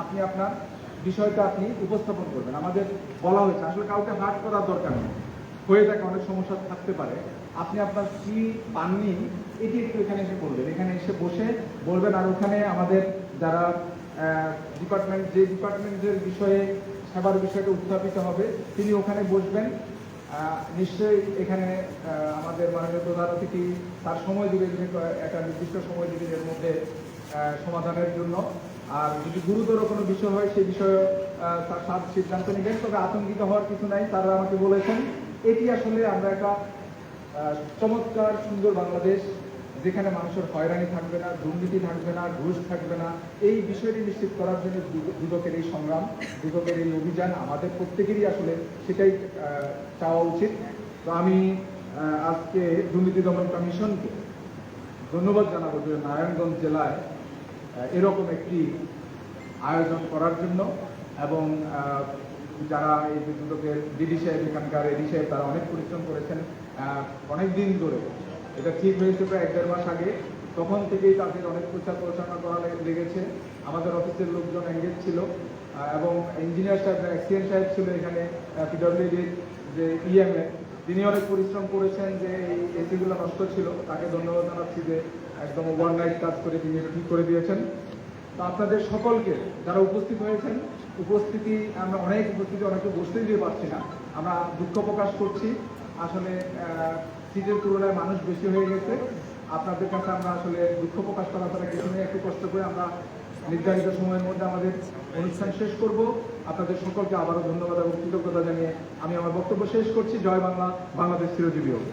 আপনি আপনার বিষয়টা আপনি উপস্থাপন করবেন। আমাদের বলা হয়েছে আসলে কাউকে হার্ট করার দরকার নেই, হয়ে থাকে অনেক সমস্যা থাকতে পারে। আপনি আপনার কি পাননি এটি একটু এখানে এসে বলবেন, এখানে এসে বসে বলবেন। আর ওখানে আমাদের যারা ডিপার্টমেন্টের বিষয়ে সেবার বিষয়টা উত্থাপিত হবে তিনি ওখানে বসবেন। নিশ্চয়ই এখানে আমাদের মাননীয় প্রধান অতিথি তার সময় দিবে, একটা নির্দিষ্ট সময় দিবে এর মধ্যে সমাধানের জন্য। আর যদি গুরুতর কোনো বিষয় হয় সেই বিষয়ে তার সিদ্ধান্ত নেবেন। তবে আতঙ্কিত হওয়ার কিছু নাই, তারা আমাকে বলেছেন এটি আসলে আমরা একটা চমৎকার সুন্দর বাংলাদেশ, যেখানে মানুষের হয়রানি থাকবে না, দুর্নীতি থাকবে না, ঘুষ থাকবে না। এই বিষয়টি নিশ্চিত করার জন্য দুদকের এই সংগ্রাম, দুদকের এই অভিযান আমাদের প্রত্যেকেরই আসলে সেটাই চাওয়া উচিত। তো আমি আজকে দুর্নীতি দমন কমিশনকে ধন্যবাদ জানাবো যে নারায়ণগঞ্জ জেলায় এরকম একটি আয়োজন করার জন্য, এবং যারা এই যে দুদকের ডিডি সাহেব, এখানকার এডি সাহেব, তারা অনেক পরিশ্রম করেছেন অনেক দিন ধরে। এটা ঠিক হয়েছে প্রায় 1-1.5 মাস আগে, তখন থেকেই তাদের অনেক প্রচার প্রচারণা করা লেগেছে। আমাদের অফিসের লোকজন এঙ্গেজ ছিল, এবং ইঞ্জিনিয়ার সাহেব, এক্সিএন সাহেব ছিল এখানে, পিডব্লিউডির যে ইএমএ, তিনি অনেক পরিশ্রম করেছেন যে এই এসিগুলো নষ্ট ছিল। তাকে ধন্যবাদ জানাচ্ছি যে একদম ওভারনাইট কাজ করে তিনি এটা ঠিক করে দিয়েছেন। তো আপনাদের সকলকে যারা উপস্থিত হয়েছেন, আমরা অনেকে বসতে দিতে পারছি না, আমরা দুঃখ প্রকাশ করছি। আসলে সিটের তুলনায় মানুষ বেশি হয়ে গেছে। আপনাদের কাছে আমরা আসলে দুঃখ প্রকাশ করা ছাড়া কিছু নেই। একটু কষ্ট করে আমরা নির্ধারিত সময়ের মধ্যে আমাদের অনুষ্ঠান শেষ করব। আপনাদের সকলকে আবারও ধন্যবাদ এবং কৃতজ্ঞতা জানিয়ে আমি আমার বক্তব্য শেষ করছি। জয় বাংলা, বাংলাদেশ চিরজীবী হোক।